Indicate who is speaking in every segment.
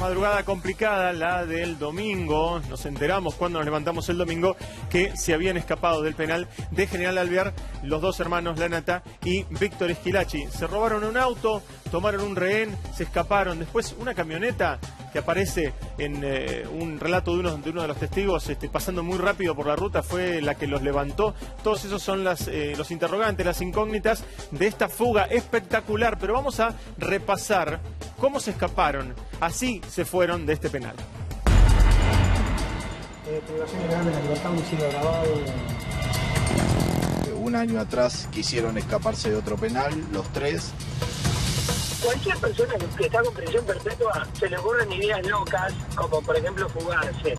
Speaker 1: madrugada complicada, la del domingo. Nos enteramos cuando nos levantamos el domingo que se habían escapado del penal de General Alvear los dos hermanos Lanata y Víctor Esquilachi. Se robaron un auto, tomaron un rehén, se escaparon. Después una camioneta que aparece en un relato de uno de los testigos pasando muy rápido por la ruta fue la que los levantó. Todos esos son los interrogantes, las incógnitas de esta fuga espectacular. Pero vamos a repasar cómo se escaparon. Así se fueron de este penal.
Speaker 2: Privación ilegal de la libertad, homicidio agravado.
Speaker 3: Un año atrás quisieron escaparse de otro penal, los tres.
Speaker 4: Cualquier persona que está con prisión perpetua se le ocurren ideas locas, como por ejemplo fugarse.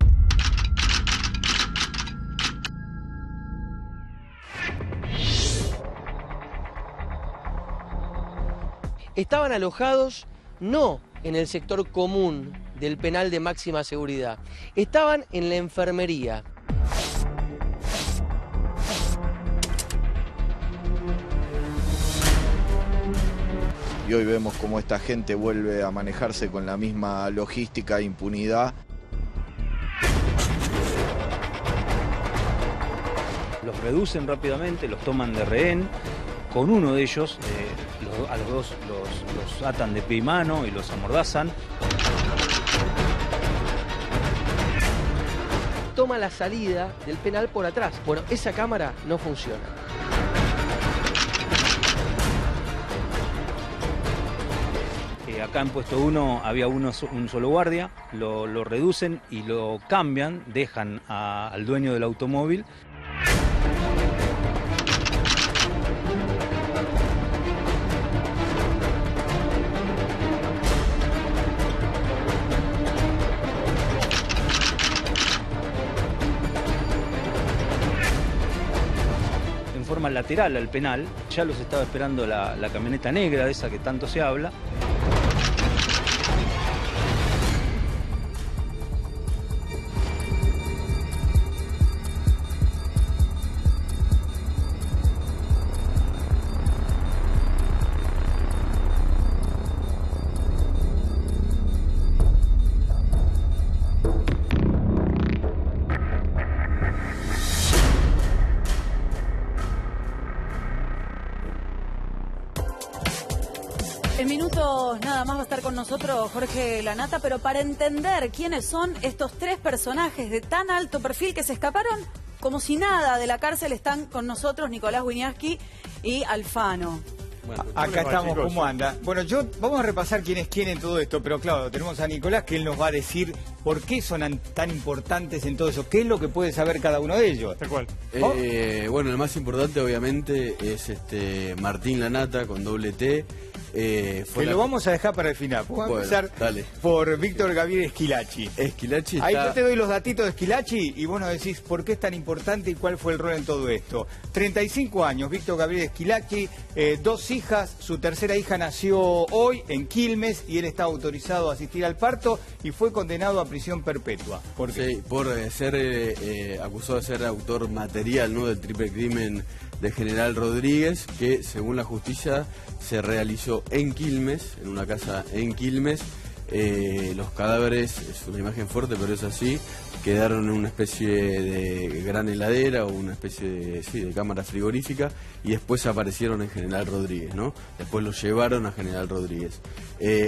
Speaker 5: Estaban alojados no en el sector común del penal de máxima seguridad, estaban en la enfermería.
Speaker 3: Y hoy vemos cómo esta gente vuelve a manejarse con la misma logística e impunidad.
Speaker 6: Los reducen rápidamente, los toman de rehén. Con uno de ellos, a los dos los atan de pie y mano y los amordazan.
Speaker 5: Toma la salida del penal por atrás. Bueno, esa cámara no funciona.
Speaker 6: Acá en puesto 1 había un solo guardia, lo reducen y lo cambian, dejan al dueño del automóvil. En forma lateral al penal, ya los estaba esperando la camioneta negra, de esa que tanto se habla.
Speaker 7: En minutos nada más va a estar con nosotros Jorge Lanata, pero para entender quiénes son estos tres personajes de tan alto perfil que se escaparon como si nada de la cárcel, están con nosotros Nicolás Wiñaski y Alfano.
Speaker 8: Bueno, acá estamos, chicos. ¿Cómo anda? Bueno, vamos a repasar quién es quién en todo esto, pero claro, tenemos a Nicolás que él nos va a decir por qué son tan importantes en todo eso, qué es lo que puede saber cada uno de ellos.
Speaker 1: Tal cual.
Speaker 9: Bueno, el más importante obviamente es Martín Lanata con doble T.
Speaker 8: Lo vamos a dejar para el final. Vamos a empezar por Víctor Gabriel Esquilachi.
Speaker 9: Esquilachi
Speaker 8: Ahí yo te doy los datitos de Esquilachi y vos nos decís por qué es tan importante y cuál fue el rol en todo esto. 35 años, Víctor Gabriel Esquilachi, 2 hijas, su tercera hija nació hoy en Quilmes y él está autorizado a asistir al parto y fue condenado a prisión perpetua. ¿Por qué?
Speaker 9: Sí, por ser acusado de ser autor material, ¿no?, del triple crimen de General Rodríguez, que según la justicia se realizó en Quilmes, en una casa en Quilmes. Los cadáveres, es una imagen fuerte pero es así, quedaron en una especie de gran heladera o una especie de cámara frigorífica y después aparecieron en General Rodríguez, ¿no? Después los llevaron a General Rodríguez.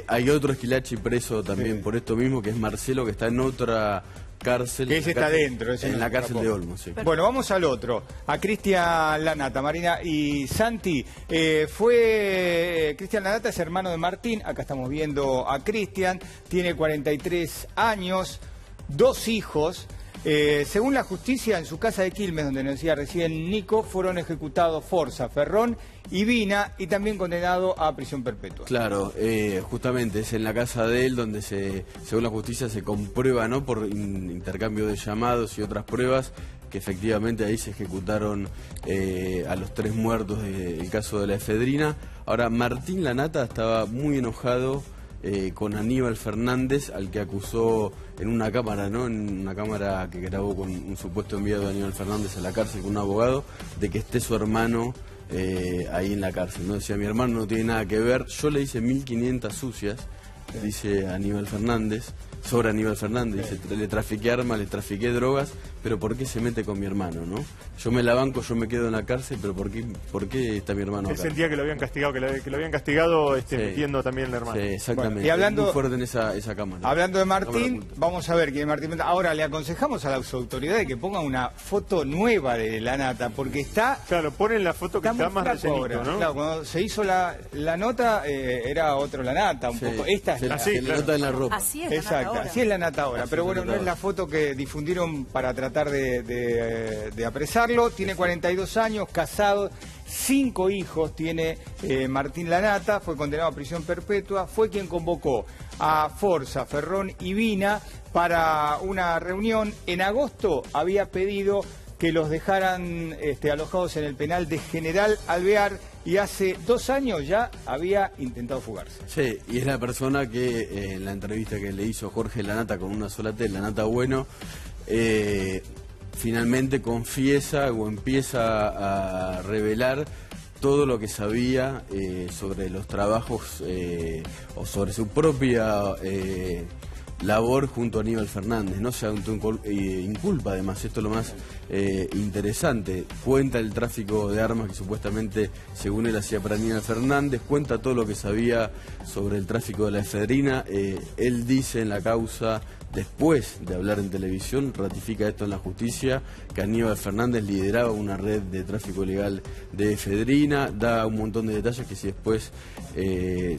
Speaker 9: Hay otro Esquilachi preso también por esto mismo, que es Marcelo, que está en otra cárcel.
Speaker 8: Que ese está dentro.
Speaker 9: En la cárcel de Olmos, sí.
Speaker 8: Bueno, vamos al otro. A Cristian Lanata, Marina y Santi. Cristian Lanata es hermano de Martín. Acá estamos viendo a Cristian. Tiene 43 años, 2 hijos. Según la justicia, en su casa de Quilmes, donde nos decía recién Nico, fueron ejecutados Forza, Ferrón y Vina, y también condenado a prisión perpetua.
Speaker 9: Claro, justamente es en la casa de él donde según la justicia se comprueba, ¿no?, por intercambio de llamados y otras pruebas, que efectivamente ahí se ejecutaron a los 3 muertos del caso de la efedrina. Ahora, Martín Lanata estaba muy enojado con Aníbal Fernández, al que acusó en una cámara, ¿no?, en una cámara que grabó con un supuesto enviado de Aníbal Fernández a la cárcel con un abogado, de que esté su hermano ahí en la cárcel, ¿no? Decía, mi hermano no tiene nada que ver. Yo le hice 1500 sucias dice Aníbal Fernández, sobre Aníbal Fernández, dice, le trafiqué armas, le trafiqué drogas, pero ¿por qué se mete con mi hermano, no? Yo me la banco, yo me quedo en la cárcel, pero ¿por qué está mi hermano
Speaker 1: Él
Speaker 9: acá?
Speaker 1: sentía que lo habían castigado, que lo habían castigado metiendo también el hermano.
Speaker 9: Sí, exactamente.
Speaker 8: Bueno, y hablando,
Speaker 9: muy fuerte en esa cámara.
Speaker 8: Hablando de Martín, vamos a ver quién es Martín. Ahora le aconsejamos a las autoridades que pongan una foto nueva de la nata, porque está...
Speaker 1: Claro, ponen la foto que está más rellenito, ¿no?
Speaker 8: Claro, cuando se hizo la nota era otro la nata, un poco. Esta es la
Speaker 9: nota en la ropa.
Speaker 7: Así es la nata
Speaker 8: Exacto,
Speaker 7: ahora.
Speaker 8: así es la nata ahora.
Speaker 9: Así
Speaker 8: Pero
Speaker 9: es
Speaker 8: bueno,
Speaker 9: la
Speaker 8: no
Speaker 9: nata
Speaker 8: es la foto que difundieron para tratar de apresarlo. Tiene 42 años, casado, 5 hijos tiene Martín Lanata, fue condenado a prisión perpetua, fue quien convocó a Forza, Ferrón y Vina para una reunión. En agosto había pedido que los dejaran alojados en el penal de General Alvear y hace 2 años ya había intentado fugarse.
Speaker 9: Sí, y es la persona que en la entrevista que le hizo Jorge Lanata con una sola T, Lanata Bueno, finalmente confiesa o empieza a revelar todo lo que sabía sobre los trabajos o sobre su propia labor junto a Aníbal Fernández, no se inculpa además, esto es lo más interesante, cuenta el tráfico de armas que supuestamente según él hacía para Aníbal Fernández, cuenta todo lo que sabía sobre el tráfico de la efedrina, él dice en la causa, después de hablar en televisión, ratifica esto en la justicia, que Aníbal Fernández lideraba una red de tráfico ilegal de efedrina, da un montón de detalles que si después,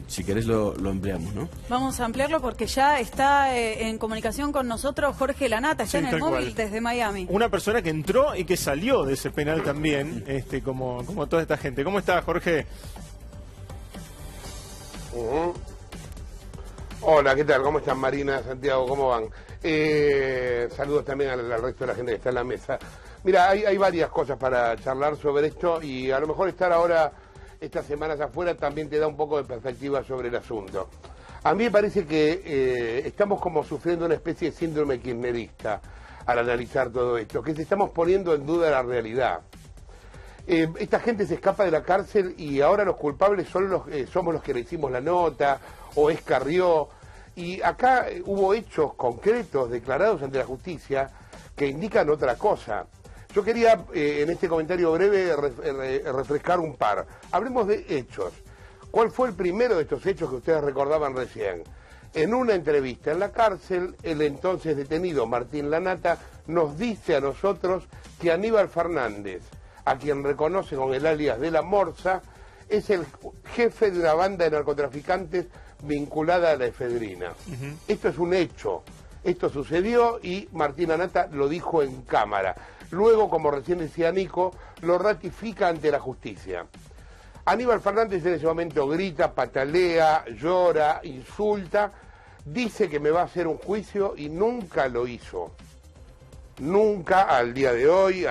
Speaker 9: si querés lo empleamos, ¿no?
Speaker 7: Vamos a ampliarlo porque ya está en comunicación con nosotros Jorge Lanata, está
Speaker 1: Sí,
Speaker 7: en el
Speaker 1: tal
Speaker 7: móvil
Speaker 1: cual.
Speaker 7: desde Miami.
Speaker 1: Una persona que entró y que salió de ese penal también, como toda esta gente. ¿Cómo está, Jorge?
Speaker 10: Hola, ¿qué tal? ¿Cómo están, Marina, Santiago? ¿Cómo van? Saludos también al resto de la gente que está en la mesa. Mira, hay varias cosas para charlar sobre esto y a lo mejor estar ahora, estas semanas afuera, también te da un poco de perspectiva sobre el asunto. A mí me parece que estamos como sufriendo una especie de síndrome kirchnerista al analizar todo esto, que estamos poniendo en duda la realidad. Esta gente se escapa de la cárcel y ahora los culpables somos los que le hicimos la nota, o es Carrió, y acá hubo hechos concretos declarados ante la justicia que indican otra cosa. Yo quería en este comentario breve refrescar un par. Hablemos de hechos. ¿Cuál fue el primero de estos hechos que ustedes recordaban recién? En una entrevista en la cárcel, el entonces detenido Martín Lanata nos dice a nosotros que Aníbal Fernández, a quien reconoce con el alias de La Morsa, es el jefe de una banda de narcotraficantes vinculada a la efedrina. Esto es un hecho, esto sucedió y Martín Lanata lo dijo en cámara. Luego, como recién decía Nico, lo ratifica ante la justicia. Aníbal Fernández en ese momento grita, patalea, llora, insulta, dice que me va a hacer un juicio y nunca lo hizo. Nunca, al día de hoy,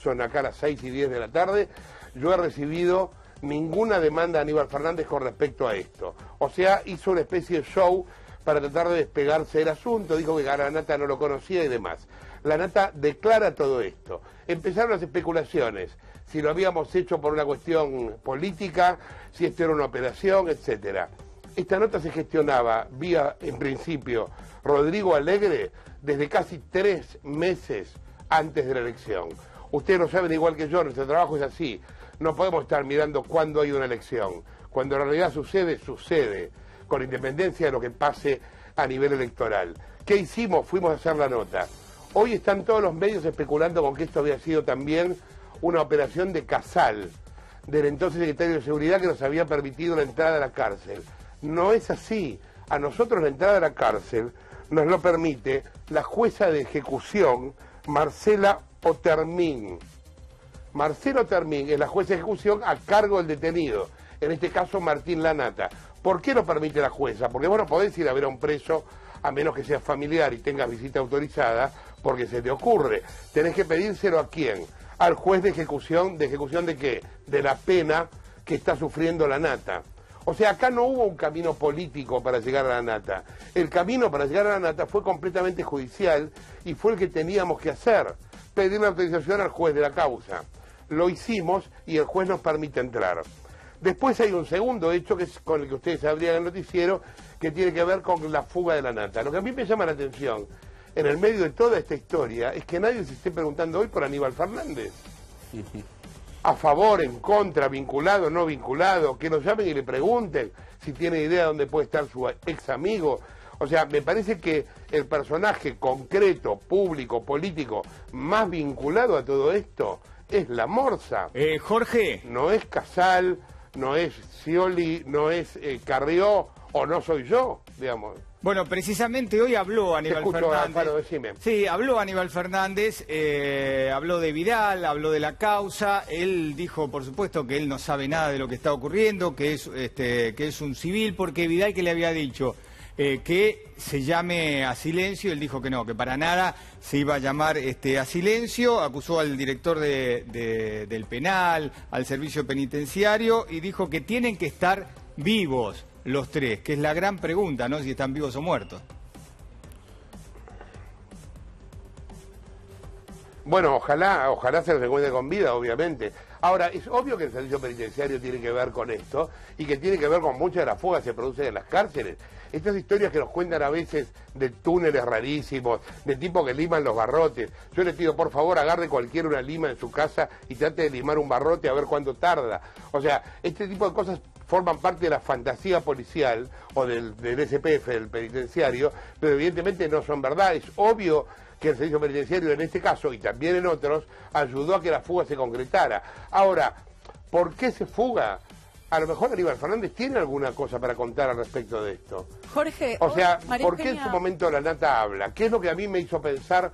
Speaker 10: son acá las 6:10 de la tarde, yo he recibido ninguna demanda de Aníbal Fernández con respecto a esto. O sea, hizo una especie de show para tratar de despegarse del asunto, dijo que la Nata no lo conocía y demás. La Nata declara todo esto. Empezaron las especulaciones, si lo habíamos hecho por una cuestión política, si esto era una operación, etcétera. Esta nota se gestionaba vía, en principio, Rodrigo Alegre desde casi 3 meses antes de la elección. Ustedes lo saben igual que yo, nuestro trabajo es así. No podemos estar mirando cuándo hay una elección. Cuando en realidad sucede, sucede, con independencia de lo que pase a nivel electoral. ¿Qué hicimos? Fuimos a hacer la nota. Hoy están todos los medios especulando con que esto había sido también una operación de Casal, del entonces secretario de Seguridad, que nos había permitido la entrada a la cárcel. No es así. A nosotros la entrada a la cárcel nos lo permite la jueza de ejecución, Marcela Otermín. Marcela Otermín es la jueza de ejecución a cargo del detenido, en este caso Martín Lanata. ¿Por qué lo permite la jueza? Porque vos no podés ir a ver a un preso a menos que seas familiar y tengas visita autorizada, porque se te ocurre. Tenés que pedírselo ¿a quién? Al juez de ejecución. ¿De ejecución de qué? De la pena que está sufriendo la Nata. O sea, acá no hubo un camino político para llegar a la Nata. El camino para llegar a la Nata fue completamente judicial y fue el que teníamos que hacer. Pedir la autorización al juez de la causa. Lo hicimos y el juez nos permite entrar. Después hay un segundo hecho, que es con el que ustedes abrían el noticiero, que tiene que ver con la fuga de la nata. Lo que a mí me llama la atención, en el medio de toda esta historia, es que nadie se esté preguntando hoy por Aníbal Fernández. A favor, en contra, vinculado, no vinculado, que lo llamen y le pregunten si tiene idea de dónde puede estar su ex amigo. O sea, me parece que el personaje concreto, público, político, más vinculado a todo esto es la Morsa.
Speaker 8: Jorge.
Speaker 10: No es Casal, no es Scioli, no es Carrió, o no soy yo, digamos.
Speaker 8: Bueno, precisamente hoy habló Aníbal Fernández.
Speaker 10: Alfaro, decime.
Speaker 8: Sí, habló Aníbal Fernández, habló de Vidal, habló de la causa. Él dijo, por supuesto, que él no sabe nada de lo que está ocurriendo, que es un civil, porque Vidal, que le había dicho que se llame a silencio, él dijo que no, que para nada se iba a llamar a silencio. Acusó al director del penal, al servicio penitenciario, y dijo que tienen que estar vivos los tres, que es la gran pregunta, ¿no? Si están vivos o muertos.
Speaker 10: Bueno, ojalá se les encuentre con vida, obviamente. Ahora, es obvio que el servicio penitenciario tiene que ver con esto y que tiene que ver con muchas de las fugas que se producen en las cárceles. Estas historias que nos cuentan a veces de túneles rarísimos, de tipos que liman los barrotes. Yo les pido, por favor, agarre cualquiera una lima en su casa y trate de limar un barrote a ver cuánto tarda. O sea, este tipo de cosas forman parte de la fantasía policial o del SPF, del penitenciario, pero evidentemente no son verdad. Es obvio que el servicio penitenciario en este caso, y también en otros, ayudó a que la fuga se concretara. Ahora, ¿por qué se fuga? A lo mejor Aníbal Fernández tiene alguna cosa para contar al respecto de esto.
Speaker 7: Jorge,
Speaker 10: o sea,
Speaker 7: María
Speaker 10: ¿por qué
Speaker 7: Eugenia...
Speaker 10: en su momento la nata habla? ¿Qué es lo que a mí me hizo pensar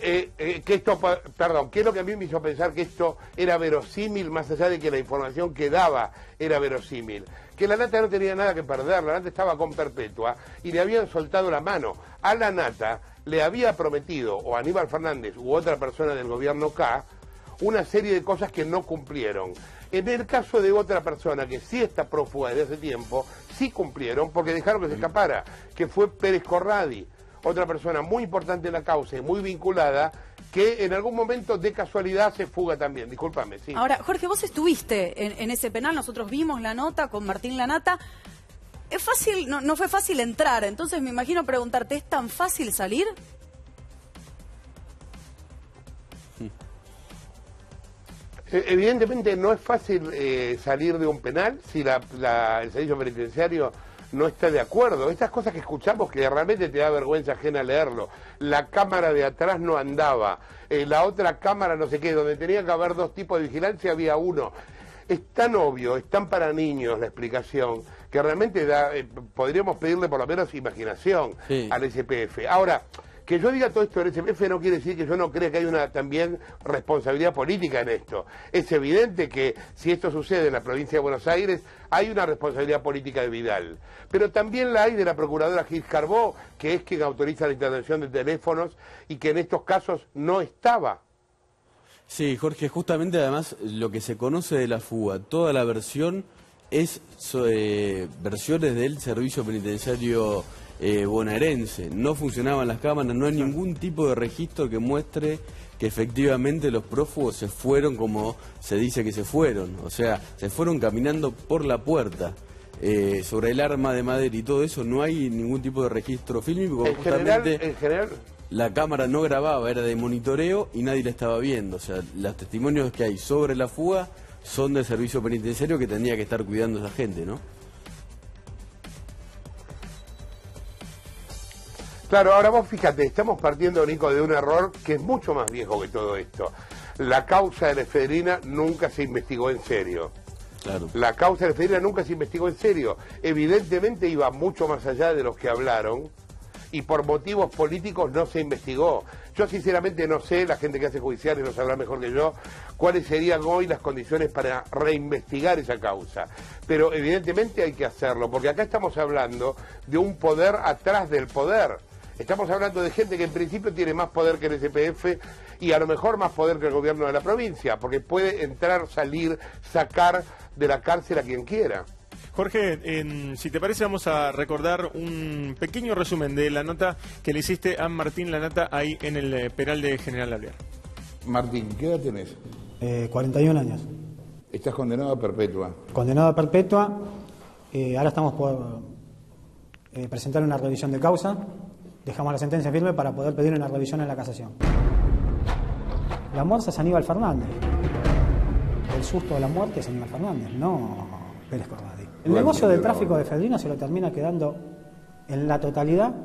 Speaker 10: que esto, perdón, qué es lo que a mí me hizo pensar que esto era verosímil, más allá de que la información que daba era verosímil? Que la nata no tenía nada que perder, la nata estaba con Perpetua y le habían soltado la mano. A la nata le había prometido, o Aníbal Fernández u otra persona del gobierno K, una serie de cosas que no cumplieron. En el caso de otra persona que sí está prófuga desde hace tiempo, sí cumplieron porque dejaron que se escapara, que fue Pérez Corradi, otra persona muy importante en la causa y muy vinculada, que en algún momento de casualidad se fuga también. Discúlpame, sí.
Speaker 7: Ahora, Jorge, vos estuviste en ese penal, nosotros vimos la nota con Martín Lanata. Es fácil, no fue fácil entrar, entonces me imagino preguntarte, ¿es tan fácil salir?
Speaker 10: Evidentemente no es fácil salir de un penal si el servicio penitenciario no está de acuerdo. Estas cosas que escuchamos que realmente te da vergüenza ajena leerlo. La cámara de atrás no andaba, la otra cámara no sé qué, donde tenía que haber dos tipos de vigilancia había uno. Es tan obvio, es tan para niños la explicación, que realmente podríamos pedirle por lo menos imaginación al SPF. Ahora, que yo diga todo esto del SPF no quiere decir que yo no crea que hay una también responsabilidad política en esto. Es evidente que si esto sucede en la provincia de Buenos Aires, hay una responsabilidad política de Vidal. Pero también la hay de la procuradora Gil Carbó, que es quien autoriza la intervención de teléfonos y que en estos casos no estaba.
Speaker 9: Sí, Jorge, justamente además lo que se conoce de la fuga, toda la versión es versiones del servicio penitenciario bonaerense. No funcionaban las cámaras, no hay ningún tipo de registro que muestre que efectivamente los prófugos se fueron como se dice que se fueron. O sea, se fueron caminando por la puerta. Sobre el arma de madera y todo eso no hay ningún tipo de registro fílmico.
Speaker 10: En general,
Speaker 9: la cámara no grababa, era de monitoreo y nadie la estaba viendo. O sea, los testimonios que hay sobre la fuga son del servicio penitenciario que tendría que estar cuidando a esa gente, ¿no?
Speaker 10: Claro, ahora vos fíjate, estamos partiendo, Nico, de un error que es mucho más viejo que todo esto. La causa de la efedrina nunca se investigó en serio.
Speaker 9: Claro.
Speaker 10: La causa de la efedrina nunca se investigó en serio. Evidentemente iba mucho más allá de los que hablaron y por motivos políticos no se investigó. Yo sinceramente no sé, la gente que hace judiciales lo sabrá mejor que yo, cuáles serían hoy las condiciones para reinvestigar esa causa. Pero evidentemente hay que hacerlo, porque acá estamos hablando de un poder atrás del poder. Estamos hablando de gente que en principio tiene más poder que el SPF y a lo mejor más poder que el gobierno de la provincia, porque puede entrar, salir, sacar de la cárcel a quien quiera.
Speaker 1: Jorge, si te parece vamos a recordar un pequeño resumen de la nota que le hiciste a Martín Lanata ahí en el penal de General Alvear.
Speaker 11: Martín, ¿qué edad tenés?
Speaker 2: 41 años.
Speaker 10: Estás condenado a perpetua.
Speaker 2: Condenado a perpetua. Ahora estamos por presentar una revisión de causa. Dejamos la sentencia firme para poder pedir una revisión en la casación. La muerte es Aníbal Fernández. El susto de la muerte es Aníbal Fernández, no Pérez Corradi. El negocio del tráfico de efedrina se lo termina quedando en la totalidad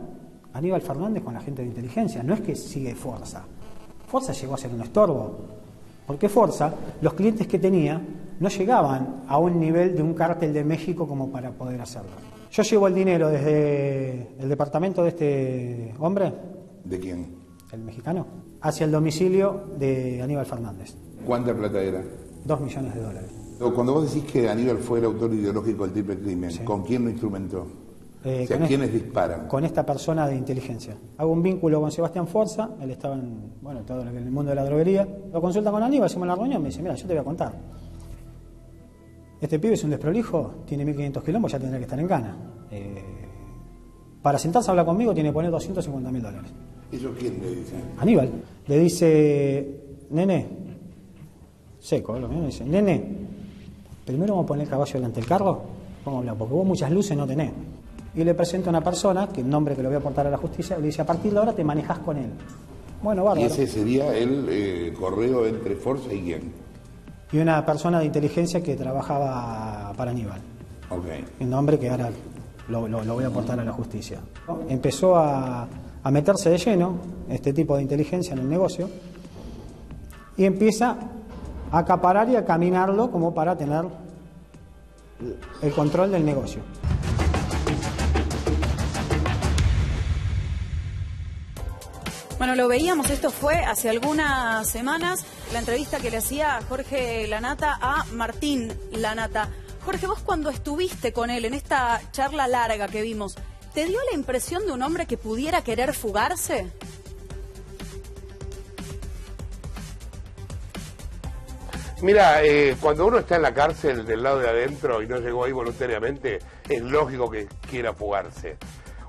Speaker 2: Aníbal Fernández con la gente de inteligencia. No es que sigue Forza. Forza llegó a ser un estorbo. Porque Forza, los clientes que tenía, no llegaban a un nivel de un cártel de México como para poder hacerlo. Yo llevo el dinero desde el departamento de este hombre.
Speaker 10: ¿De quién?
Speaker 2: El mexicano. Hacia el domicilio de Aníbal Fernández.
Speaker 10: ¿Cuánta plata era?
Speaker 2: $2 millones.
Speaker 10: Cuando vos decís que Aníbal fue el autor ideológico del triple crimen, sí. ¿Con quién lo instrumentó? O sea, ¿quiénes disparan?
Speaker 2: Con esta persona de inteligencia. Hago un vínculo con Sebastián Forza, él estaba en, todo en el mundo de la droguería. Lo consulta con Aníbal, hacemos la reunión, me dice, mira, yo te voy a contar. Este pibe es un desprolijo, tiene 1.500 quilombos, ya tendrá que estar en Ghana. Para sentarse a hablar conmigo tiene que poner $250.000.
Speaker 10: ¿Eso quién le dice?
Speaker 2: Aníbal. Le dice, nene, seco, lo mismo, dice, nene, primero vamos a poner el caballo delante del carro, vamos a hablar, porque vos muchas luces no tenés. Y le presento a una persona, que el nombre que lo voy a aportar a la justicia, le dice, a partir de ahora te manejás con él. Bueno, bárbaro.
Speaker 10: ¿Y ese sería el correo entre Forza y quién?
Speaker 2: Y una persona de inteligencia que trabajaba para Aníbal.
Speaker 10: Okay.
Speaker 2: El nombre que ahora lo voy a aportar a la justicia. Empezó a meterse de lleno este tipo de inteligencia en el negocio y empieza a acaparar y a caminarlo como para tener el control del negocio.
Speaker 7: Bueno, lo veíamos, esto fue hace algunas semanas, la entrevista que le hacía Jorge Lanata a Martín Lanata. Jorge, vos cuando estuviste con él en esta charla larga que vimos, ¿te dio la impresión de un hombre que pudiera querer fugarse?
Speaker 10: Mira, cuando uno está en la cárcel del lado de adentro y no llegó ahí voluntariamente, es lógico que quiera fugarse.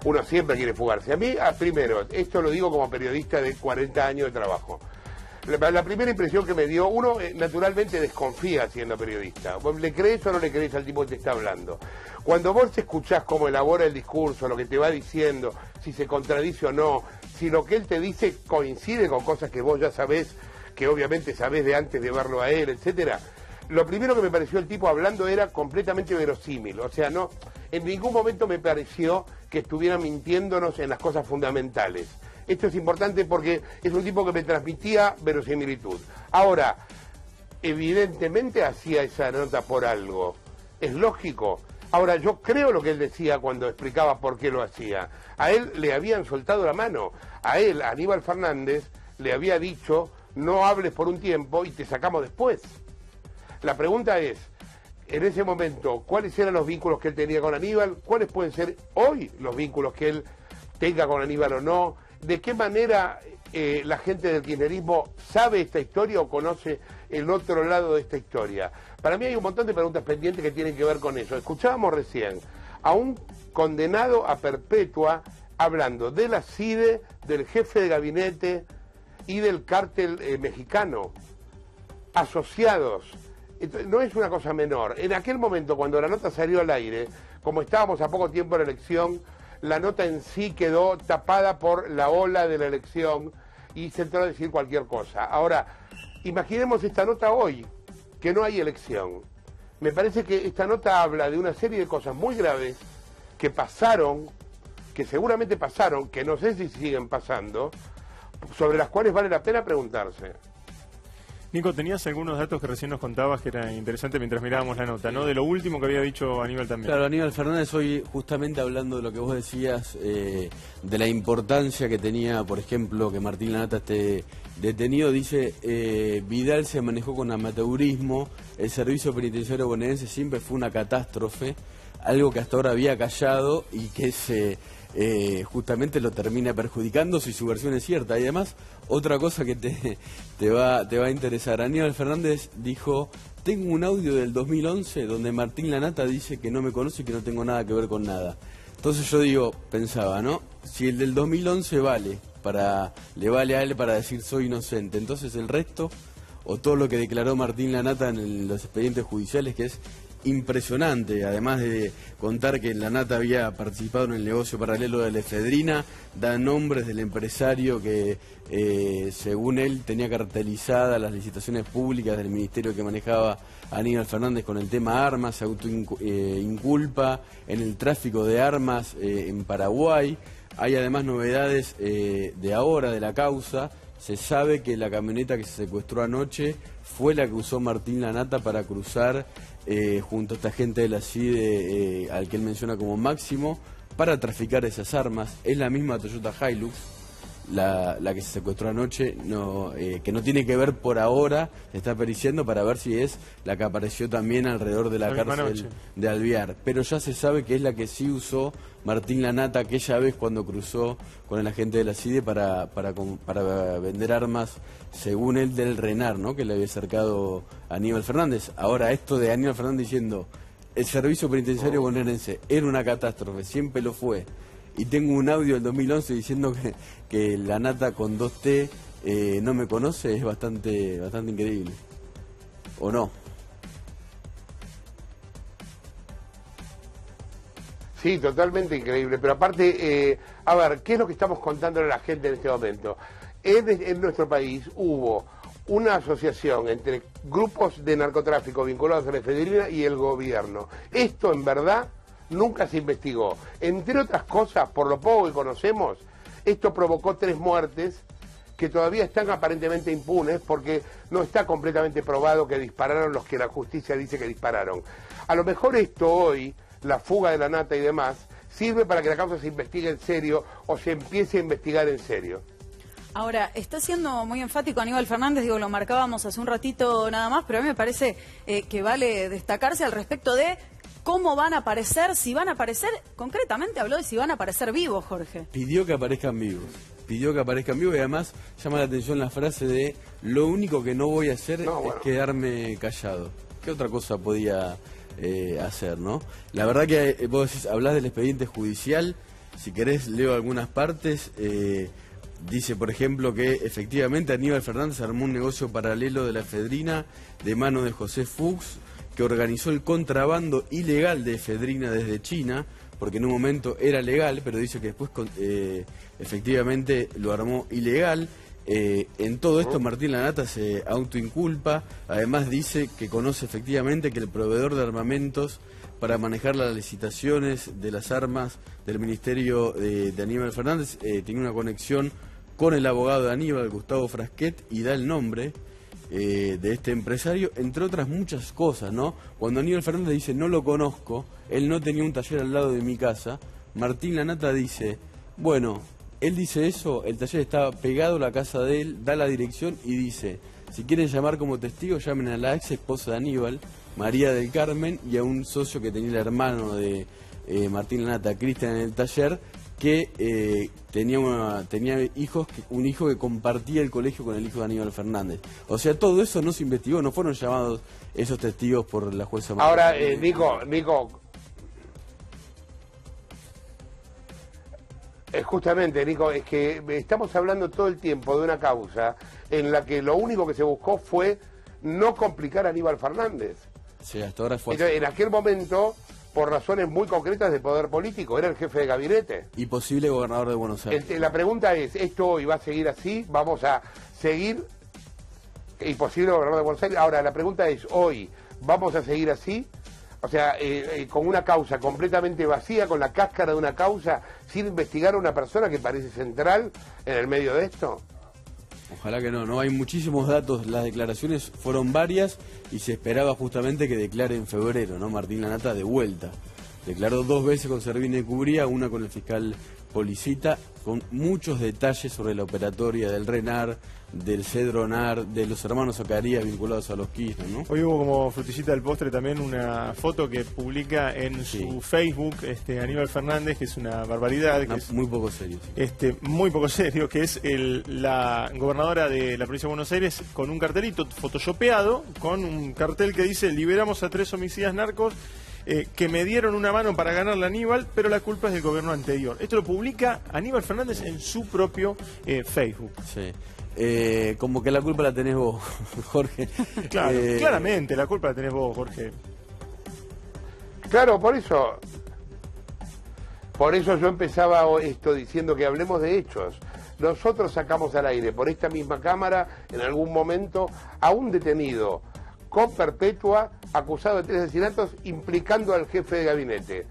Speaker 10: Uno siempre quiere fugarse. A mí, primero, esto lo digo como periodista de 40 años de trabajo. La primera impresión que me dio, uno naturalmente desconfía siendo periodista. ¿Le crees o no le crees al tipo que te está hablando? Cuando vos escuchás cómo elabora el discurso, lo que te va diciendo, si se contradice o no, si lo que él te dice coincide con cosas que vos ya sabés, que obviamente sabés de antes de verlo a él, etcétera. Lo primero que me pareció el tipo hablando era completamente verosímil. O sea, no, en ningún momento me pareció que estuviera mintiéndonos en las cosas fundamentales. Esto es importante porque es un tipo que me transmitía verosimilitud. Ahora, evidentemente hacía esa nota por algo. Es lógico. Ahora, yo creo lo que él decía cuando explicaba por qué lo hacía. A él le habían soltado la mano. A él, a Aníbal Fernández, le había dicho, no hables por un tiempo y te sacamos después. La pregunta es, en ese momento, ¿cuáles eran los vínculos que él tenía con Aníbal? ¿Cuáles pueden ser hoy los vínculos que él tenga con Aníbal o no? ¿De qué manera la gente del kirchnerismo sabe esta historia o conoce el otro lado de esta historia? Para mí hay un montón de preguntas pendientes que tienen que ver con eso. Escuchábamos recién a un condenado a perpetua hablando de la CIDE, del jefe de gabinete y del cártel mexicano, asociados. No es una cosa menor. En aquel momento, cuando la nota salió al aire, como estábamos a poco tiempo de la elección, la nota en sí quedó tapada por la ola de la elección y se entró a decir cualquier cosa. Ahora, imaginemos esta nota hoy, que no hay elección. Me parece que esta nota habla de una serie de cosas muy graves que pasaron, que seguramente pasaron, que no sé si siguen pasando, sobre las cuales vale la pena preguntarse.
Speaker 1: Nico, tenías algunos datos que recién nos contabas que era interesante mientras mirábamos la nota, ¿no? De lo último que había dicho Aníbal también.
Speaker 9: Claro, Aníbal Fernández hoy, justamente hablando de lo que vos decías, de la importancia que tenía, por ejemplo, que Martín Lanata esté detenido, dice, Vidal se manejó con amateurismo, el servicio penitenciario bonaerense siempre fue una catástrofe, algo que hasta ahora había callado y que justamente lo termina perjudicando si su versión es cierta. Y además, otra cosa que te va a interesar, Aníbal Fernández dijo, tengo un audio del 2011 donde Martín Lanata dice que no me conoce y que no tengo nada que ver con nada. Entonces yo pensaba, ¿no? Si el del 2011 le vale a él para decir soy inocente, entonces el resto, o todo lo que declaró Martín Lanata en los expedientes judiciales, que es impresionante. Además de contar que Lanata había participado en el negocio paralelo de la efedrina, da nombres del empresario que, según él, tenía cartelizadas las licitaciones públicas del ministerio que manejaba Aníbal Fernández con el tema armas, se autoinculpa en el tráfico de armas en Paraguay. Hay además novedades de ahora de la causa. Se sabe que la camioneta que se secuestró anoche fue la que usó Martín Lanata para cruzar junto a esta gente de la CIDE, al que él menciona como Máximo, para traficar esas armas. Es la misma Toyota Hilux, la que se secuestró anoche, que no tiene que ver por ahora, se está periciando para ver si es la que apareció también alrededor de la cárcel de Alvear. Pero ya se sabe que es la que sí usó Martín Lanata aquella vez cuando cruzó con el agente de la CIDE para vender armas, según él, del RENAR, ¿no?, que le había acercado a Aníbal Fernández. Ahora, esto de Aníbal Fernández diciendo el servicio penitenciario bonaerense era una catástrofe, siempre lo fue, y tengo un audio del 2011 diciendo que Lanata con 2T no me conoce, es bastante increíble. ¿O no?
Speaker 10: Sí, totalmente increíble. Pero aparte, a ver, ¿qué es lo que estamos contándole a la gente en este momento? En nuestro país hubo una asociación entre grupos de narcotráfico vinculados a la efedrina y el gobierno. Esto, en verdad, nunca se investigó. Entre otras cosas, por lo poco que conocemos, esto provocó 3 muertes que todavía están aparentemente impunes porque no está completamente probado que dispararon los que la justicia dice que dispararon. A lo mejor esto hoy, la fuga de Lanata y demás, sirve para que la causa se investigue en serio o se empiece a investigar en serio.
Speaker 7: Ahora, está siendo muy enfático Aníbal Fernández, digo, lo marcábamos hace un ratito nada más, pero a mí me parece que vale destacarse al respecto de cómo van a aparecer, si van a aparecer, concretamente habló de si van a aparecer vivos, Jorge.
Speaker 9: Pidió que aparezcan vivos, y además llama la atención la frase de lo único que no voy a hacer es quedarme callado. ¿Qué otra cosa podía hacer, no? La verdad que vos decís, hablás del expediente judicial, si querés leo algunas partes. Dice, por ejemplo, que efectivamente Aníbal Fernández armó un negocio paralelo de la efedrina de mano de José Fuchs, que organizó el contrabando ilegal de efedrina desde China, porque en un momento era legal, pero dice que después efectivamente lo armó ilegal. En todo esto Martín Lanata se autoinculpa, además dice que conoce efectivamente que el proveedor de armamentos para manejar las licitaciones de las armas del ministerio de Aníbal Fernández tenía una conexión con el abogado de Aníbal, Gustavo Frasquet, y da el nombre de este empresario, entre otras muchas cosas, ¿no? Cuando Aníbal Fernández dice no lo conozco, él no tenía un taller al lado de mi casa, Martín Lanata dice, bueno, él dice eso, el taller está pegado a la casa de él, da la dirección y dice, si quieren llamar como testigo, llamen a la ex esposa de Aníbal, María del Carmen, y a un socio que tenía el hermano de Martín Lanata, Cristian, en el taller, que tenía un hijo que compartía el colegio con el hijo de Aníbal Fernández. O sea, todo eso no se investigó, no fueron llamados esos testigos por la jueza.
Speaker 10: Ahora, Nico, justamente, Nico, es que estamos hablando todo el tiempo de una causa en la que lo único que se buscó fue no complicar a Aníbal Fernández.
Speaker 9: Sí, hasta ahora fue
Speaker 10: así. En aquel momento, por razones muy concretas de poder político, era el jefe de gabinete.
Speaker 9: Y posible gobernador de Buenos Aires.
Speaker 10: La pregunta es, ¿esto hoy va a seguir así? ¿Vamos a seguir? Y posible gobernador de Buenos Aires. Ahora, la pregunta es, ¿hoy vamos a seguir así? O sea, con una causa completamente vacía, con la cáscara de una causa, sin investigar a una persona que parece central en el medio de esto.
Speaker 9: Ojalá que no, hay muchísimos datos, las declaraciones fueron varias y se esperaba justamente que declare en febrero, ¿no? Martín Lanata de vuelta. Declaró 2 veces con Servini de Cubría, una con el fiscal Policita, con muchos detalles sobre la operatoria del RENAR, del Cedronar, de los hermanos Zacarías vinculados a los Kirchner, ¿no?
Speaker 1: Hoy hubo como frutillita del postre también una foto que publica en su Facebook Aníbal Fernández, que es una barbaridad. Que es,
Speaker 9: muy poco serio.
Speaker 1: Muy poco serio, que es la gobernadora de la provincia de Buenos Aires con un cartelito photoshopeado, con un cartel que dice: liberamos a 3 homicidas narcos que me dieron una mano para ganarle a Aníbal, pero la culpa es del gobierno anterior. Esto lo publica Aníbal Fernández en su propio Facebook.
Speaker 9: Sí. como que la culpa la tenés vos, Jorge.
Speaker 1: Claro, claramente, la culpa la tenés vos, Jorge.
Speaker 10: Claro, por eso yo empezaba esto diciendo que hablemos de hechos. Nosotros sacamos al aire por esta misma cámara en algún momento a un detenido con perpetua acusado de 3 asesinatos implicando al jefe de gabinete.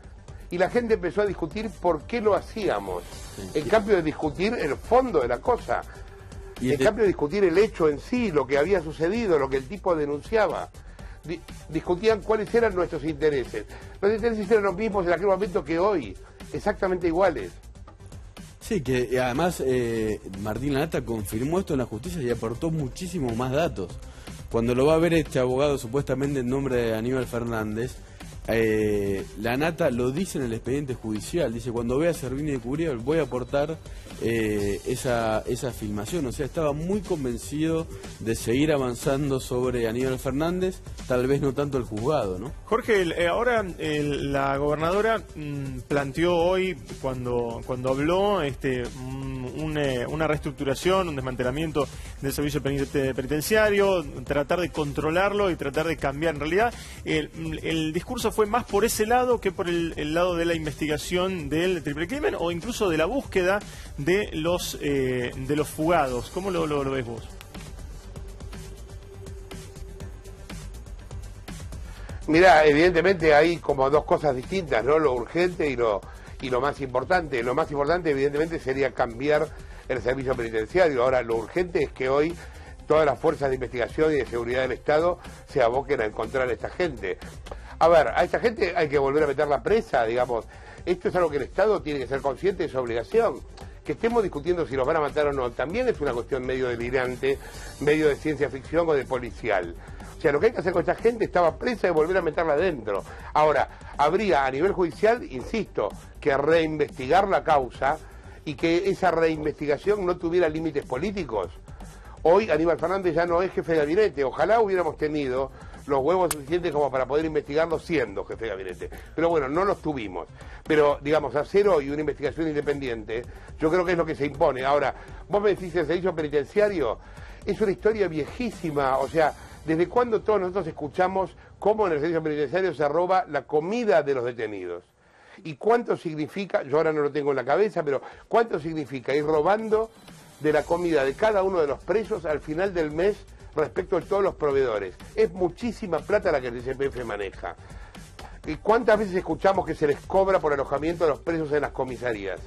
Speaker 10: Y la gente empezó a discutir por qué lo hacíamos, en cambio de discutir el fondo de la cosa, en cambio de discutir el hecho en sí, lo que había sucedido, lo que el tipo denunciaba. Discutían cuáles eran nuestros intereses. Los intereses eran los mismos en aquel momento que hoy, exactamente iguales.
Speaker 9: Sí, que además Martín Lanata confirmó esto en la justicia y aportó muchísimos más datos. Cuando lo va a ver este abogado supuestamente en nombre de Aníbal Fernández, Lanata lo dice en el expediente judicial, dice: cuando vea a Servini de Curiel voy a aportar esa filmación. O sea, estaba muy convencido de seguir avanzando sobre Aníbal Fernández, tal vez no tanto el juzgado, ¿no?
Speaker 1: Jorge, ahora la gobernadora planteó hoy, cuando habló, una reestructuración, un desmantelamiento del servicio penitenciario, tratar de controlarlo y tratar de cambiar. En realidad, el discurso fue más por ese lado que por el lado de la investigación del triple crimen o incluso de la búsqueda de los fugados. ¿Cómo lo ves vos?
Speaker 10: Mirá, evidentemente hay como dos cosas distintas, ¿no? Lo urgente y lo más importante. Lo más importante, evidentemente, sería cambiar el servicio penitenciario. Ahora, lo urgente es que hoy todas las fuerzas de investigación y de seguridad del Estado se aboquen a encontrar a esta gente. A ver, a esta gente hay que volver a meterla presa, digamos. Esto es algo que el Estado tiene que ser consciente de su obligación. Que estemos discutiendo si los van a matar o no, también es una cuestión medio delirante, medio de ciencia ficción o de policial. O sea, lo que hay que hacer con esta gente, estaba presa, y volver a meterla adentro. Ahora, habría a nivel judicial, insisto, que reinvestigar la causa y que esa reinvestigación no tuviera límites políticos. Hoy Aníbal Fernández ya no es jefe de gabinete. Ojalá hubiéramos tenido los huevos suficientes como para poder investigarlo siendo jefe de gabinete. Pero bueno, no los tuvimos. Pero, digamos, hacer hoy una investigación independiente, yo creo que es lo que se impone. Ahora, vos me decís, el servicio penitenciario es una historia viejísima. O sea, ¿desde cuándo todos nosotros escuchamos cómo en el servicio penitenciario se roba la comida de los detenidos? ¿Y cuánto significa, yo ahora no lo tengo en la cabeza, pero cuánto significa ir robando de la comida de cada uno de los presos al final del mes respecto de todos los proveedores? Es muchísima plata la que el CPF maneja. ¿Y cuántas veces escuchamos que se les cobra por alojamiento a los presos en las comisarías?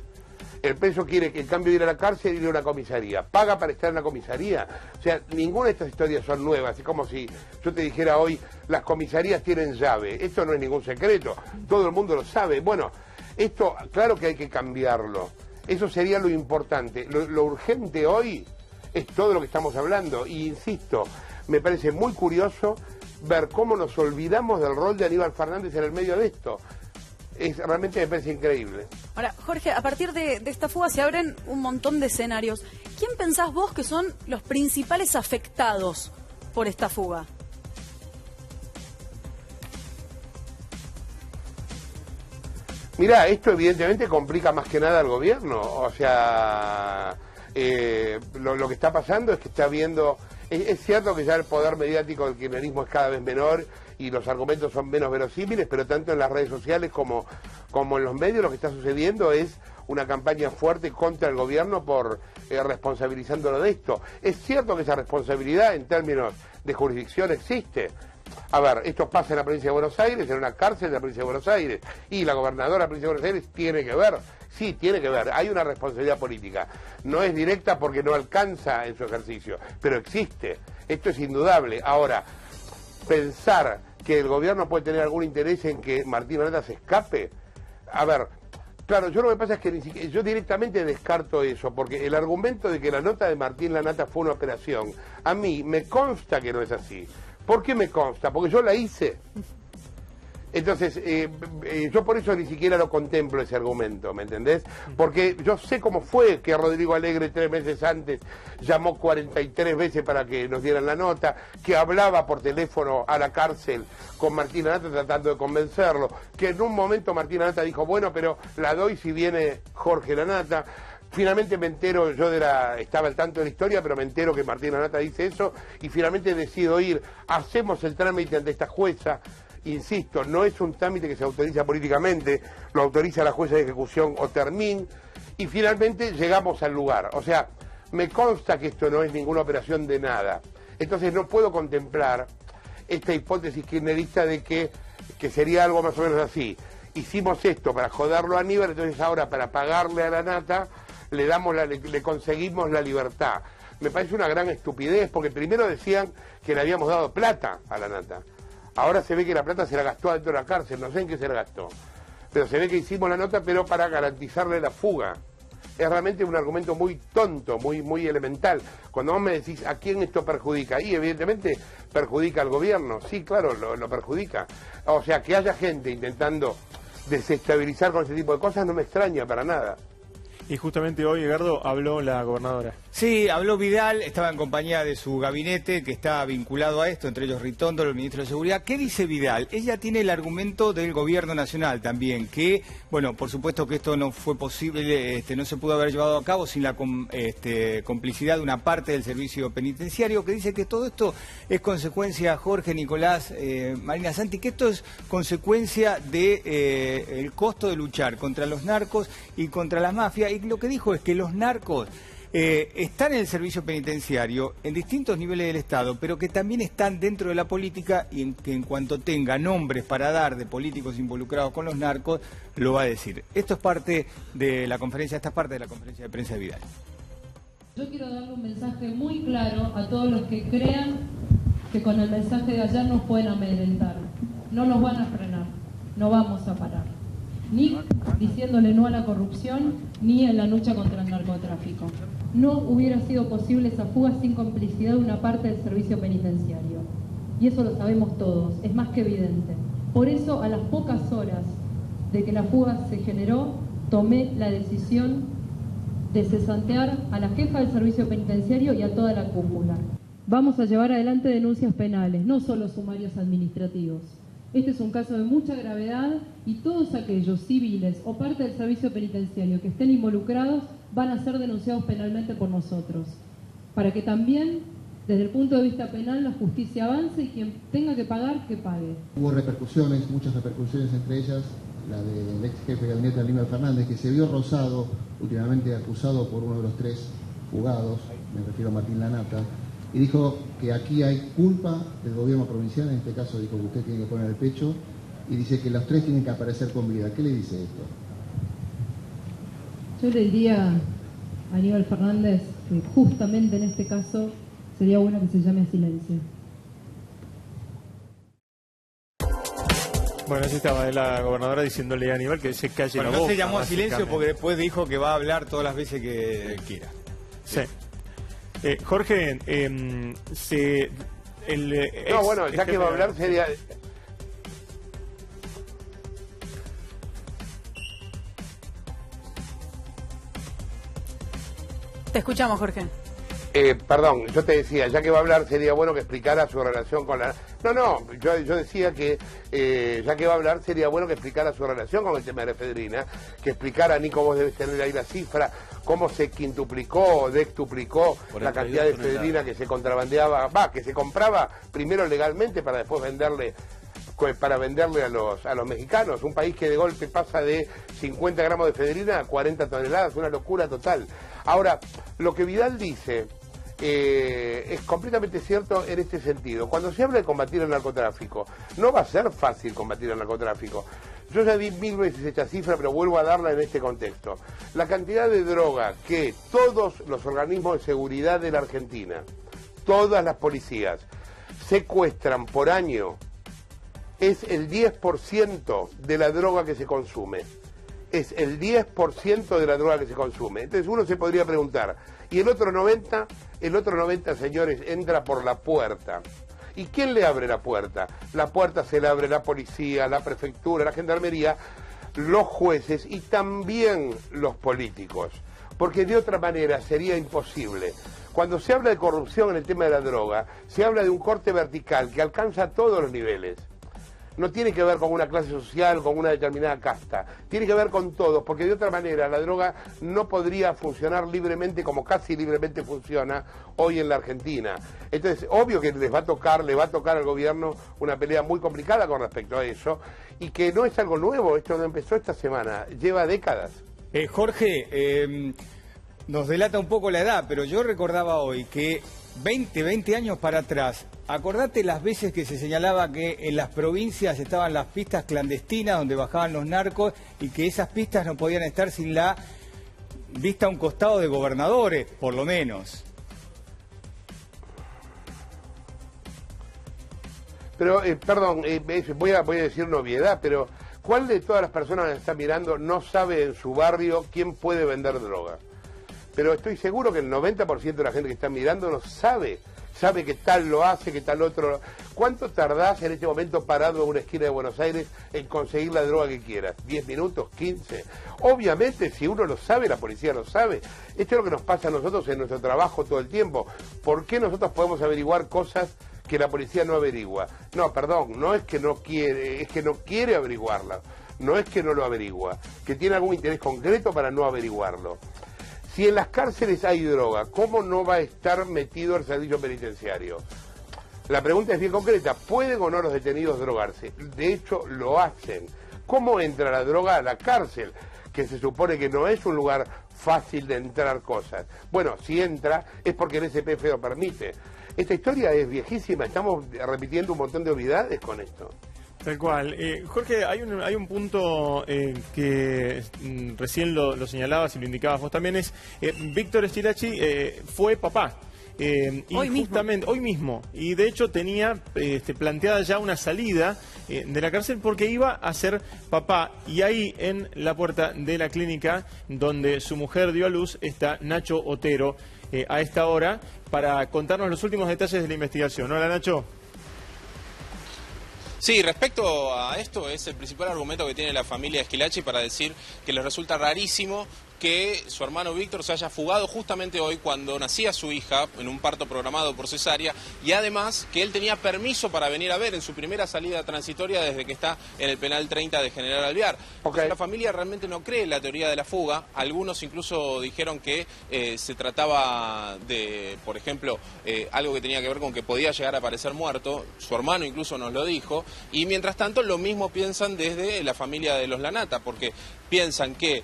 Speaker 10: El preso quiere que en cambio de ir a la cárcel, ir a una comisaría. ¿Paga para estar en la comisaría? O sea, ninguna de estas historias son nuevas. Es como si yo te dijera hoy, las comisarías tienen llave. Esto no es ningún secreto. Todo el mundo lo sabe. Bueno, esto, claro que hay que cambiarlo. Eso sería lo importante. Lo urgente hoy es todo lo que estamos hablando. Y insisto, me parece muy curioso ver cómo nos olvidamos del rol de Aníbal Fernández en el medio de esto. Realmente me parece increíble.
Speaker 7: Ahora, Jorge, a partir de esta fuga se abren un montón de escenarios. ¿Quién pensás vos que son los principales afectados por esta fuga?
Speaker 10: Mirá, esto evidentemente complica más que nada al gobierno. O sea, lo que está pasando es que está viendo... Es cierto que ya el poder mediático del kirchnerismo es cada vez menor y los argumentos son menos verosímiles, pero tanto en las redes sociales como en los medios lo que está sucediendo es una campaña fuerte contra el gobierno por responsabilizándolo de esto. Es cierto que esa responsabilidad en términos de jurisdicción existe. A ver, esto pasa en la provincia de Buenos Aires, en una cárcel de la provincia de Buenos Aires, y la gobernadora de la provincia de Buenos Aires tiene que ver, sí, tiene que ver, hay una responsabilidad política. No es directa porque no alcanza en su ejercicio, pero existe, esto es indudable. Ahora, pensar que el gobierno puede tener algún interés en que Martín Lanata se escape, a ver, claro, yo lo que pasa es que ni siquiera, yo directamente descarto eso, porque el argumento de que la nota de Martín Lanata fue una operación, a mí me consta que no es así. ¿Por qué me consta? Porque yo la hice. Entonces, yo por eso ni siquiera lo contemplo ese argumento, ¿me entendés? Porque yo sé cómo fue que Rodrigo Alegre 3 meses antes llamó 43 veces para que nos dieran la nota, que hablaba por teléfono a la cárcel con Martín Lanata tratando de convencerlo, que en un momento Martín Lanata dijo, bueno, pero la doy si viene Jorge Lanata, Finalmente me entero, estaba al tanto de la historia, pero me entero que Martín Lanata dice eso, y finalmente decido ir, hacemos el trámite ante esta jueza. Insisto, no es un trámite que se autoriza políticamente, lo autoriza la jueza de ejecución Otermin, y finalmente llegamos al lugar. O sea, me consta que esto no es ninguna operación de nada. Entonces no puedo contemplar esta hipótesis kirchnerista de que sería algo más o menos así. Hicimos esto para joderlo a Aníbal, entonces ahora para pagarle a Lanata le conseguimos la libertad. Me parece una gran estupidez, porque primero decían que le habíamos dado plata a Lanata. Ahora se ve que la plata se la gastó adentro de la cárcel, no sé en qué se la gastó. Pero se ve que hicimos la nota, pero para garantizarle la fuga. Es realmente un argumento muy tonto, muy elemental. Cuando vos me decís a quién esto perjudica, y evidentemente perjudica al gobierno. Sí, claro, lo perjudica. O sea, que haya gente intentando desestabilizar con ese tipo de cosas no me extraña para nada.
Speaker 1: Y justamente hoy, Edgardo, habló la gobernadora.
Speaker 8: Sí, habló Vidal, estaba en compañía de su gabinete que está vinculado a esto, entre ellos Ritondo, el ministro de Seguridad. ¿Qué dice Vidal? Ella tiene el argumento del gobierno nacional también, que, bueno, por supuesto que esto no fue posible, no se pudo haber llevado a cabo sin la complicidad de una parte del servicio penitenciario, que dice que todo esto es consecuencia, Jorge, Nicolás, Marina Santi, que esto es consecuencia de el costo de luchar contra los narcos y contra las mafias. Y lo que dijo es que los narcos están en el servicio penitenciario en distintos niveles del Estado, pero que también están dentro de la política, y que en cuanto tenga nombres para dar de políticos involucrados con los narcos, lo va a decir. Esto es parte de la conferencia, esta es parte de la conferencia de prensa de Vidal.
Speaker 11: Yo quiero darle un mensaje muy claro a todos los que crean que con el mensaje de ayer nos pueden amedrentar. No nos van a frenar, no vamos a parar. Ni diciéndole no a la corrupción, ni en la lucha contra el narcotráfico. No hubiera sido posible esa fuga sin complicidad de una parte del servicio penitenciario. Y eso lo sabemos todos, es más que evidente. Por eso, a las pocas horas de que la fuga se generó, tomé la decisión de cesantear a la jefa del servicio penitenciario y a toda la cúpula. Vamos a llevar adelante denuncias penales, no solo sumarios administrativos. Este es un caso de mucha gravedad y todos aquellos civiles o parte del servicio penitenciario que estén involucrados van a ser denunciados penalmente por nosotros, para que también, desde el punto de vista penal, la justicia avance y quien tenga que pagar, que pague.
Speaker 12: Hubo repercusiones, muchas repercusiones, entre ellas la del ex jefe de gabinete Aníbal Fernández, que se vio rozado, últimamente acusado por uno de los 3 fugados, me refiero a Martín Lanata, y dijo que aquí hay culpa del gobierno provincial, en este caso dijo que usted tiene que poner el pecho, y dice que los 3 tienen que aparecer con vida. ¿Qué le dice esto?
Speaker 11: Yo le diría a Aníbal Fernández que justamente en este caso sería bueno que se llame a silencio.
Speaker 1: Bueno, así estaba la gobernadora diciéndole a Aníbal que se calle la boca.
Speaker 8: No se llamó a silencio porque después dijo que va a hablar todas las veces que quiera.
Speaker 1: Sí. Jorge,
Speaker 10: no, bueno, ya que va a hablar sería...
Speaker 7: Te escuchamos, Jorge.
Speaker 10: Perdón, yo te decía, ya que va a hablar sería bueno que explicara su relación con la... No, yo decía que ya que va a hablar sería bueno que explicara su relación con el tema de la efedrina, que explicara, Nico, vos debes tener ahí la cifra, cómo se quintuplicó o dectuplicó la cantidad de efedrina que se contrabandeaba, que se compraba primero legalmente para después venderle a los mexicanos, un país que de golpe pasa de 50 gramos de efedrina a 40 toneladas, una locura total. Ahora, lo que Vidal dice es completamente cierto en este sentido. Cuando se habla de combatir el narcotráfico, no va a ser fácil combatir el narcotráfico. Yo ya di 1000 veces esta cifra, pero vuelvo a darla en este contexto. La cantidad de droga que todos los organismos de seguridad de la Argentina, todas las policías, secuestran por año, es el 10% de la droga que se consume. Es el 10% de la droga que se consume. Entonces uno se podría preguntar, ¿y el otro 90%? El otro 90%, señores, entra por la puerta. ¿Y quién le abre la puerta? La puerta se le abre la policía, la prefectura, la gendarmería, los jueces y también los políticos. Porque de otra manera sería imposible. Cuando se habla de corrupción en el tema de la droga, se habla de un corte vertical que alcanza todos los niveles. no tiene que ver con una clase social, con una determinada casta, tiene que ver con todos, porque de otra manera la droga no podría funcionar libremente como casi libremente funciona hoy en la Argentina. Entonces, obvio que le va a tocar al gobierno una pelea muy complicada con respecto a eso, y que no es algo nuevo, esto no empezó esta semana, lleva décadas.
Speaker 8: Jorge, nos delata un poco la edad, pero yo recordaba hoy que 20 años para atrás, acordate las veces que se señalaba que en las provincias estaban las pistas clandestinas donde bajaban los narcos y que esas pistas no podían estar sin la vista a un costado de gobernadores, por lo menos.
Speaker 10: Pero, perdón, voy a decir una obviedad, pero ¿cuál de todas las personas que están mirando no sabe en su barrio quién puede vender droga? Pero estoy seguro que el 90% de la gente que está mirando no sabe que tal lo hace, que tal otro. ¿Cuánto tardás en este momento parado en una esquina de Buenos Aires en conseguir la droga que quieras? ¿10 minutos? ¿15? Obviamente, si uno lo sabe, la policía lo sabe. Esto es lo que nos pasa a nosotros en nuestro trabajo todo el tiempo. ¿Por qué nosotros podemos averiguar cosas que la policía no averigua? No, perdón, no es que no quiere, es que no quiere averiguarla. No es que no lo averigua, que tiene algún interés concreto para no averiguarlo. Si en las cárceles hay droga, ¿cómo no va a estar metido el servicio penitenciario? La pregunta es bien concreta, ¿pueden o no los detenidos drogarse? De hecho, lo hacen. ¿Cómo entra la droga a la cárcel? Que se supone que no es un lugar fácil de entrar cosas. Bueno, si entra es porque el SPF lo permite. Esta historia es viejísima, estamos repitiendo un montón de obviedades con esto.
Speaker 1: Tal cual. Jorge, hay un punto que recién lo señalabas y lo indicabas vos también, es Víctor Esquilachi fue papá. Y justamente hoy mismo, y de hecho tenía planteada ya una salida de la cárcel porque iba a ser papá, y ahí en la puerta de la clínica donde su mujer dio a luz está Nacho Otero a esta hora para contarnos los últimos detalles de la investigación. Hola, Nacho.
Speaker 13: Sí, respecto a esto es el principal argumento que tiene la familia Esquilachi para decir que les resulta rarísimo que su hermano Víctor se haya fugado justamente hoy cuando nacía su hija en un parto programado por cesárea, y además que él tenía permiso para venir a ver en su primera salida transitoria desde que está en el penal 30 de General Alvear. Okay. La familia realmente no cree en la teoría de la fuga. Algunos incluso dijeron que se trataba de, por ejemplo, algo que tenía que ver con que podía llegar a aparecer muerto. Su hermano incluso nos lo dijo, y mientras tanto lo mismo piensan desde la familia de los Lanata, porque piensan que,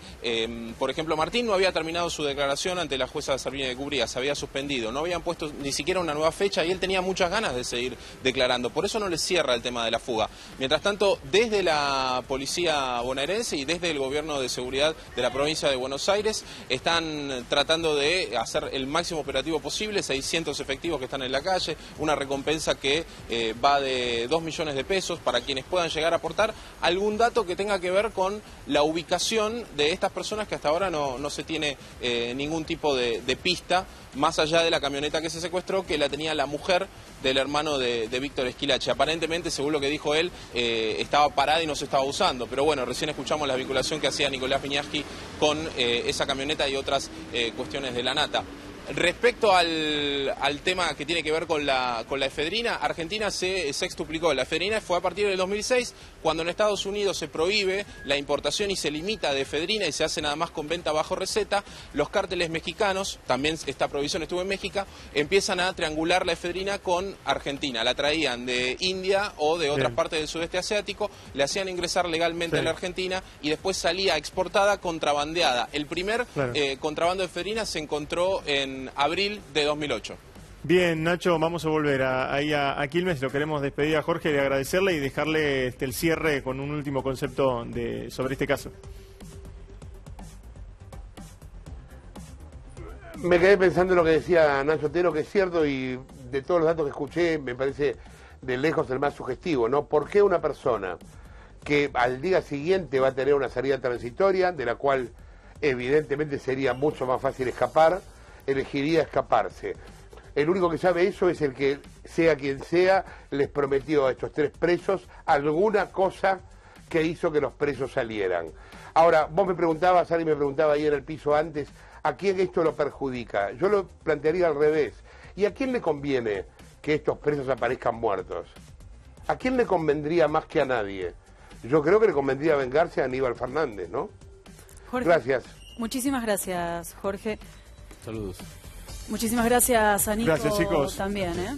Speaker 13: por ejemplo, Martín no había terminado su declaración ante la jueza Servini de Cubría, se había suspendido, no habían puesto ni siquiera una nueva fecha y él tenía muchas ganas de seguir declarando, por eso no les cierra el tema de la fuga. Mientras tanto, desde la policía bonaerense y desde el gobierno de seguridad de la provincia de Buenos Aires están tratando de hacer el máximo operativo posible, 600 efectivos que están en la calle, una recompensa que va de 2 millones de pesos para quienes puedan llegar a aportar algún dato que tenga que ver con la ubicación de estas personas, que hasta ahora no se tiene ningún tipo de pista, más allá de la camioneta que se secuestró, que la tenía la mujer del hermano de Víctor Esquilachi. Aparentemente, según lo que dijo él, estaba parada y no se estaba usando, pero bueno, recién escuchamos la vinculación que hacía Nicolás Viñaski con esa camioneta y otras cuestiones de Lanata. Respecto al tema que tiene que ver con la efedrina, Argentina se sextuplicó. La efedrina fue a partir del 2006, cuando en Estados Unidos se prohíbe la importación y se limita de efedrina y se hace nada más con venta bajo receta. Los cárteles mexicanos, también esta prohibición estuvo en México, empiezan a triangular la efedrina con Argentina. La traían de India o de otras partes del sudeste asiático, le hacían ingresar legalmente a la Argentina y después salía exportada contrabandeada. El primer contrabando de efedrina se encontró en abril de 2008.
Speaker 1: Bien, Nacho, vamos a volver ahí a Quilmes. Lo queremos despedir a Jorge, de agradecerle y dejarle el cierre con un último concepto sobre este caso.
Speaker 10: Me quedé pensando en lo que decía Nacho Otero, que es cierto, y de todos los datos que escuché me parece de lejos el más sugestivo, ¿no? ¿Por qué una persona que al día siguiente va a tener una salida transitoria, de la cual evidentemente sería mucho más fácil escapar, elegiría escaparse? El único que sabe eso es el que, sea quien sea, les prometió a estos 3 presos alguna cosa que hizo que los presos salieran. Ahora, vos me preguntabas, alguien me preguntaba ahí en el piso antes, ¿a quién esto lo perjudica? Yo lo plantearía al revés. ¿Y a quién le conviene que estos presos aparezcan muertos? ¿a quién le convendría más que a nadie? Yo creo que le convendría vengarse a Aníbal Fernández, ¿no?
Speaker 7: Jorge,
Speaker 10: gracias.
Speaker 7: Muchísimas gracias, Jorge.
Speaker 9: Saludos.
Speaker 7: Muchísimas gracias a Nico.
Speaker 1: Gracias, chicos.
Speaker 7: También, ¿eh?